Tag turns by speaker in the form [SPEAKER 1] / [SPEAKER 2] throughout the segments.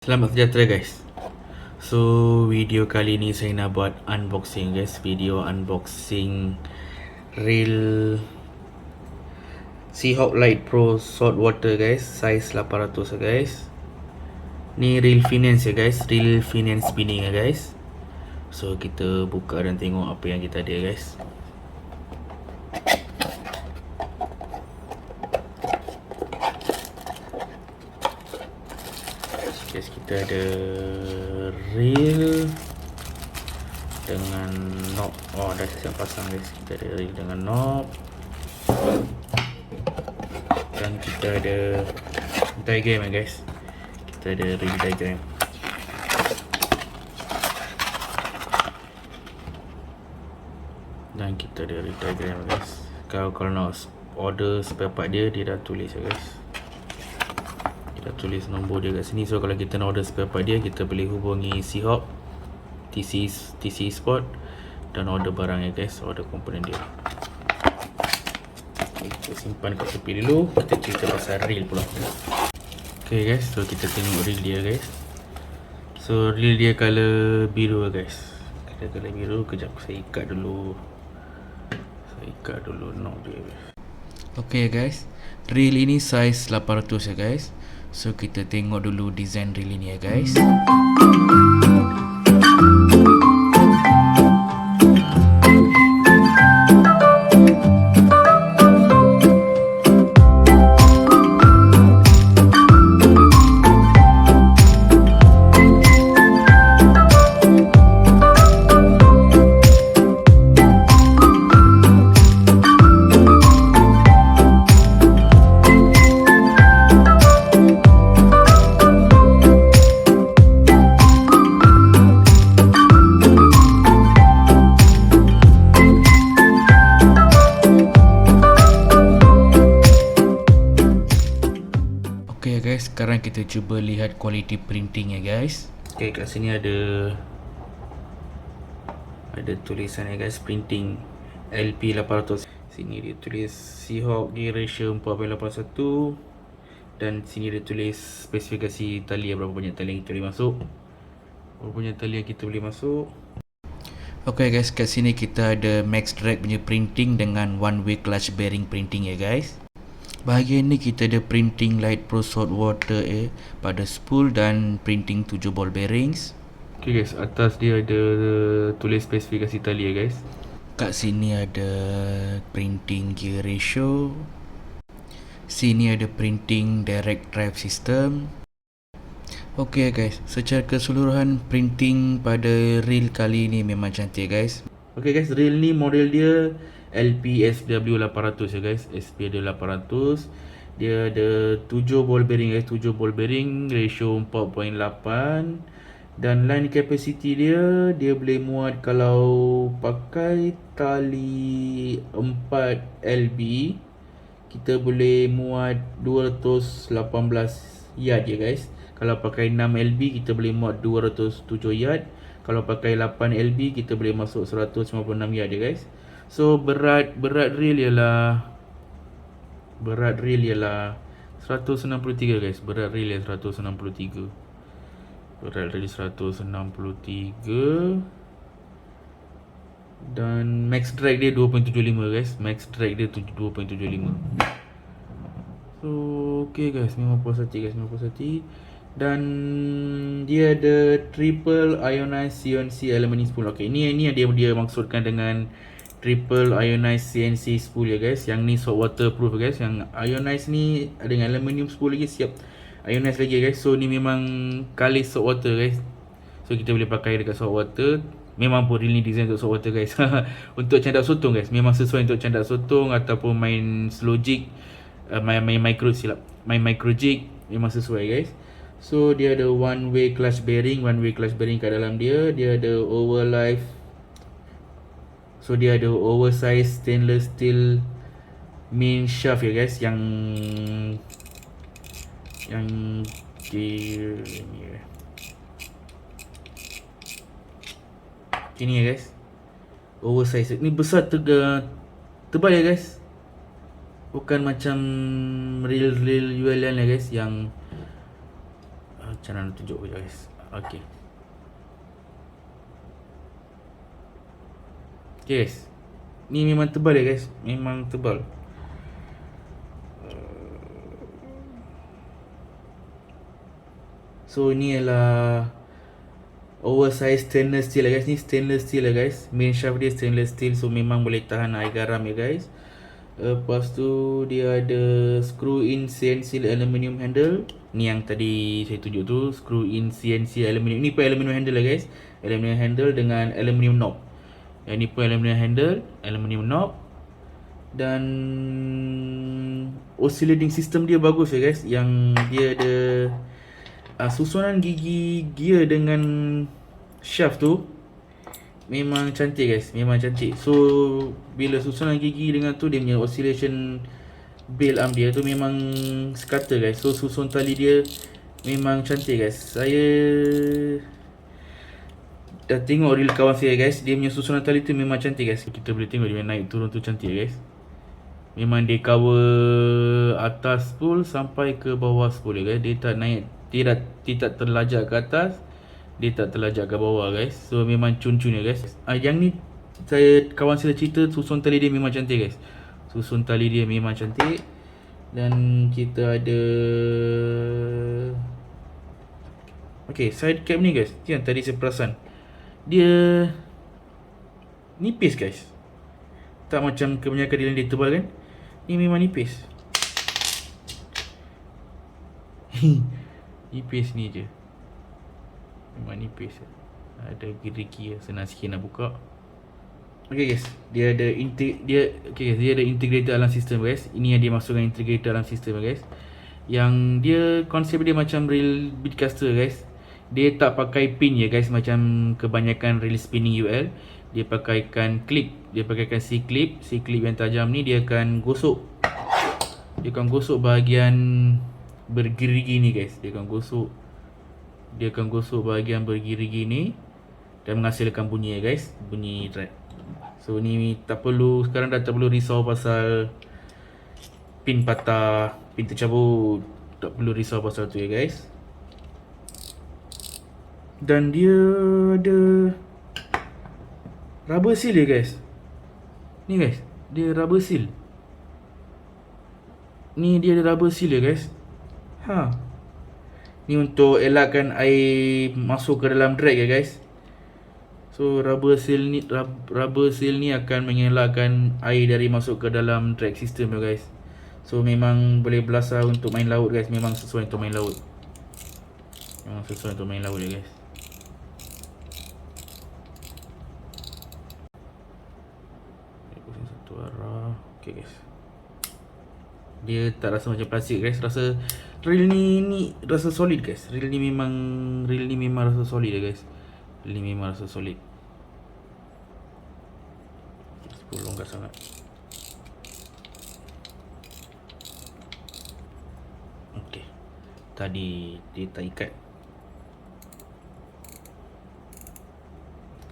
[SPEAKER 1] Selamat sejahtera guys. So video kali ni saya nak buat unboxing guys. Video unboxing reel SEAHAWK Lite Pro Saltwater guys, size 800 guys. Ni reel finance ya guys, reel finance spinning ya guys. So kita buka dan tengok apa yang kita ada guys. Guys, kita ada reel dengan knob. Oh, dah siap pasang guys. Kita ada reel dengan knob. Dan kita ada diagram ya guys. Kita ada reel diagram. Dan kita ada reel diagram guys. Kalau nak order spare part dia dah tulis ya guys. Kita tulis nombor dia kat sini. So kalau kita nak order spare part dia, kita boleh hubungi SEAHAWK TC Sport dan order barang ya guys, order komponen dia. Okay, kita simpan kat tepi dulu. Kita cerita pasal reel pula. Okay guys, so kita tengok reel dia guys. So reel dia color biru guys. Kita color biru. Kejap saya ikat dulu. Knob dia guys. Okay guys, reel ini size 800 ya guys. So kita tengok dulu design reel ini ya guys. Okay guys, sekarang kita cuba lihat kualiti printing ya guys. Okay, kat sini ada tulisan ya guys, printing LP 800. Sini dia tulis SEAHAWK gear ratio 4.81 dan sini dia tulis spesifikasi tali, berapa banyak tali yang kita boleh masuk. Berapa banyak tali yang kita boleh masuk. Okay guys, kat sini kita ada max drag punya printing dengan one way clutch bearing printing ya guys. Bahagian ni kita ada printing Lite Pro Saltwater pada spool dan printing 7 ball bearings. Okay guys, atas dia ada tulis spesifikasi tali ya guys. Kat sini ada printing gear ratio. Sini ada printing direct drive system. Okay guys, secara keseluruhan printing pada reel kali ni memang cantik guys. Okay guys, reel ni model dia LP SW 800 ya guys. SW 800. Dia ada 7 ball bearing guys, 7 ball bearing, ratio 4.8 dan line capacity dia boleh muat, kalau pakai tali 4 LB kita boleh muat 218 yard ya guys. Kalau pakai 6 LB kita boleh muat 207 yard. Kalau pakai 8 LB kita boleh masuk 156 yard ya guys. So berat reel ialah 163 guys. Berat reel ialah 163. Berat reel 163. Dan max drag dia 2.75 guys. Max drag dia 2.75. So okay guys, memang puas hati guys, memang puas hati. Dan dia ada triple ionized CNC aluminium spool. Okay, ini dia maksudkan dengan triple ionized CNC spool ya guys. Yang ni saltwater proof guys. Yang ionized ni dengan aluminium spool lagi siap ionized lagi guys. So ni memang kali saltwater guys. So kita boleh pakai dekat saltwater. Memang pun reel ni design untuk saltwater guys. Untuk candak sotong guys, memang sesuai untuk candak sotong ataupun main slow jig, main micro jig, memang sesuai guys. So dia ada one way clutch bearing kat dalam dia. Dia ada overlife. So dia ada oversized stainless steel main shaft ya guys, yang ini ya guys. Oversized. Ni besar tebal ya guys. Bukan macam reel ULN ya guys yang Macam mana tunjuk guys. Okay. Okay guys, ni memang tebal ya guys. Memang tebal. So ni adalah oversize stainless steel lah guys. Ni stainless steel lah guys. Main shaft dia stainless steel, so memang boleh tahan air garam ya guys. Lepas tu dia ada screw in CNC aluminium handle. Ni yang tadi saya tunjuk tu, screw in CNC aluminium. Ni pun aluminium handle lah guys. Aluminium handle dengan aluminium knob. Yang ni pun aluminium handle, aluminium knob. Dan oscillating system dia bagus ya guys. Yang dia ada susunan gigi gear dengan shaft tu memang cantik guys, memang cantik. So bila susunan gigi dengan tu, dia punya oscillation bell arm dia tu memang sekata guys. So susun tali dia memang cantik guys. Saya dah tengok reel kawan saya guys, dia punya susunan tali tu memang cantik guys. Kita boleh tengok dia naik turun tu cantik guys. Memang dia cover atas spool sampai ke bawah spool guys. Dia tak naik, tidak terlajak ke atas, dia tak terlajak ke bawah guys. So memang cun-cun ya guys. Yang ni kawan saya cerita susun tali dia memang cantik guys. Susun tali dia memang cantik. Dan kita ada side cap ni guys. Yang tadi saya perasan, dia nipis guys. Tak macam kebanyakan dia tebal kan. Ni memang nipis. Nipis ni je. Memang nipis. Ada gerigi, senang sikit nak buka. Okay guys, dia ada integrated alarm system guys. Ini yang dia masukkan integrated alarm system guys. Yang dia konsep dia macam reel beadcaster guys. Dia tak pakai pin ya guys macam kebanyakan reel spinning UL. Dia pakaikan clip. Dia pakaikan C-clip. C-clip yang tajam ni dia akan gosok. Dia akan gosok bahagian bergerigi ni guys. Dia akan gosok bahagian bergerigi ni dan menghasilkan bunyi ya guys. Bunyi track. So ni sekarang dah tak perlu risau pasal pin patah, pin tercabut. Tak perlu risau pasal tu ya guys. Dan dia ada rubber seal ya guys. Ni guys, dia rubber seal. Ni dia ada rubber seal ya guys. Ni untuk elakkan air masuk ke dalam drag ya guys. So rubber seal ni akan mengelakkan air dari masuk ke dalam drag system ya guys. So memang boleh belasah untuk main laut guys. Memang sesuai untuk main laut. Ya guys. Satu arah. Okay guys. Dia tak rasa macam plastik guys. Rasa reel ni rasa solid guys. Reel ni memang rasa solid ya guys. Reel ni memang rasa solid. Spool longgar sangat. Okay. Tadi dia tak ikat.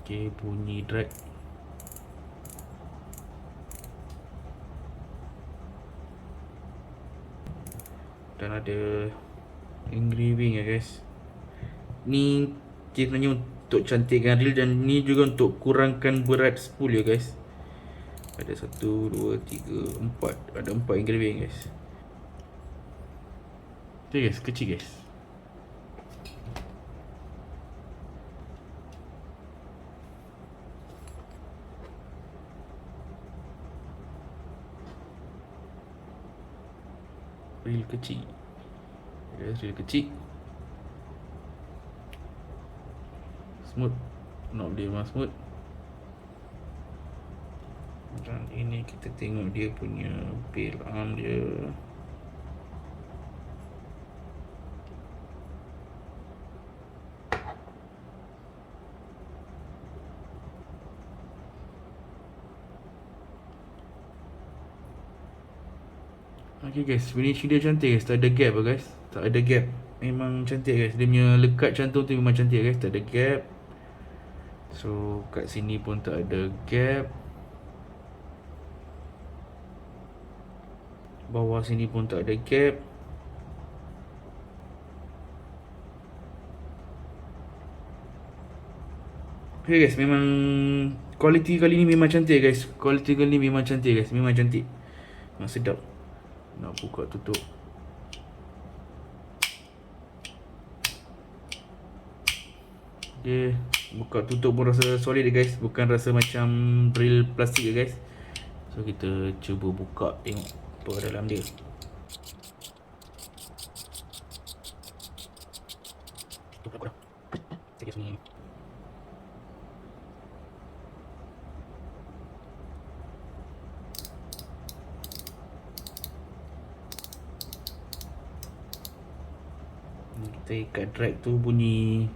[SPEAKER 1] Okay, bunyi drag. Dan ada engraving ya guys. Ni sebenarnya untuk cantikkan reel, dan ni juga untuk kurangkan berat spool ya guys. Ada 1, 2, 3, 4. Ada 4 engraving guys. Okay guys, kecil guys. Reel kecil. Reel kecil. Smooth. Knob dia memang smooth. Dan ini kita tengok dia punya bell arm dia. Okay guys, finishing dia cantik guys. Tak ada gap guys. Tak ada gap. Memang cantik guys. Dia punya lekat cantum tu memang cantik guys. Tak ada gap. So kat sini pun tak ada gap. Bawah sini pun tak ada gap. Okay guys, memang quality kali ni memang cantik guys. Quality kali ni memang cantik guys. Memang cantik. Memang sedap. Nak buka tutup. Okay, buka tutup pun rasa solid guys. Bukan rasa macam drill plastik guys. So kita cuba buka, tengok apa dalam dia. Kita ikat drag tu bunyi.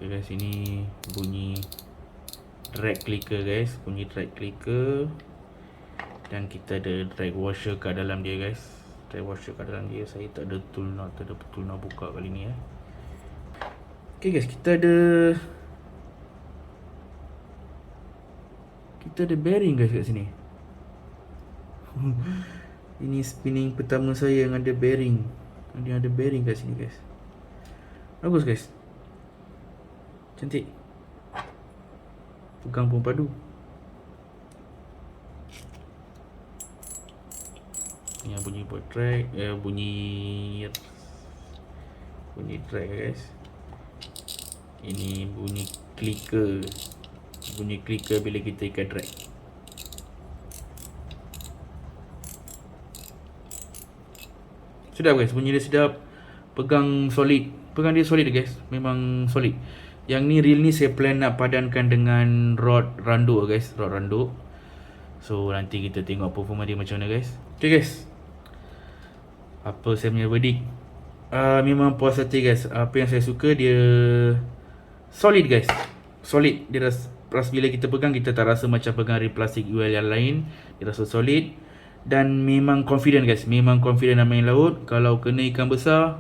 [SPEAKER 1] Okay guys, ini bunyi drag clicker guys. Bunyi drag clicker. Dan kita ada drag washer kat dalam dia guys. Drag washer kat dalam dia. Saya tak ada tool nak, tak ada tool nak buka kali ni Okay guys, kita ada bearing guys kat sini. Ini spinning pertama saya yang ada bearing. Dia ada bearing kat sini guys. Bagus guys. Cantik. Pegang pun padu. Ni bunyi buat drag, bunyi drag guys. Ini bunyi clicker. Bunyi clicker bila kita ikat drag. Sedap guys, bunyi dia sedap. Pegang solid. Pegang dia solid guys. Memang solid. Yang ni reel ni saya plan nak padankan dengan rod randuk guys. Rod randuk. So nanti kita tengok performa dia macam mana guys. Okay guys, apa saya punya verdict, memang puas hati guys. Apa yang saya suka, dia solid guys. Solid. Dia rasa bila kita pegang, kita tak rasa macam pegang reel plastik UL yang lain. Dia rasa solid. Dan memang confident guys. Memang confident nak main laut. Kalau kena ikan besar,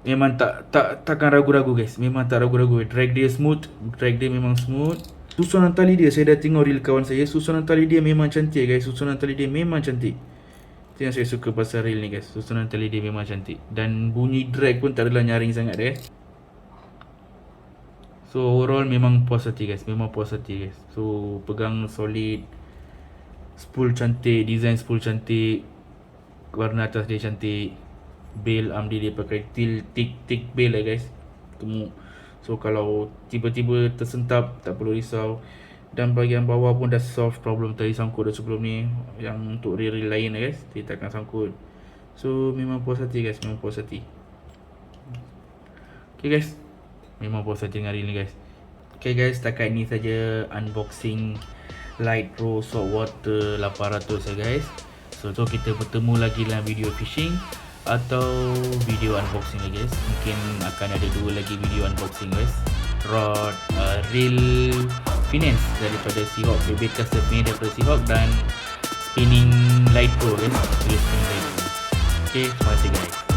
[SPEAKER 1] memang takkan ragu-ragu guys. Memang tak ragu-ragu. Drag dia smooth. Drag dia memang smooth. Susunan tali dia, saya dah tengok reel kawan saya. Susunan tali dia memang cantik guys. Susunan tali dia memang cantik. Itu yang saya suka pasal reel ni guys. Susunan tali dia memang cantik. Dan bunyi drag pun tak adalah nyaring sangat guys. So overall memang puas hati guys. Memang puas hati guys. So pegang solid. Spool cantik. Design spool cantik. Warna atas dia cantik. Bail arm dia pakai thick bail lah guys. Gemuk. So kalau tiba-tiba tersentap, tak perlu risau. Dan bahagian bawah pun dah solve problem tadi sangkut dah sebelum ni. Yang untuk reel lain lah guys, dia takkan sangkut. So memang puas hati guys. Memang puas hati. Okay guys, memang puas hati dengan reel ni guys. Okay guys, setakat ni saja unboxing Lite Pro Saltwater 800 ya guys. So kita bertemu lagi dalam video fishing atau video unboxing lagi guys. Mungkin akan ada 2 lagi video unboxing guys. Rod reel finance daripada SEAHAWK, baby custom made daripada SEAHAWK, dan spinning Lite Pro guys. Okay, terima kasih guys.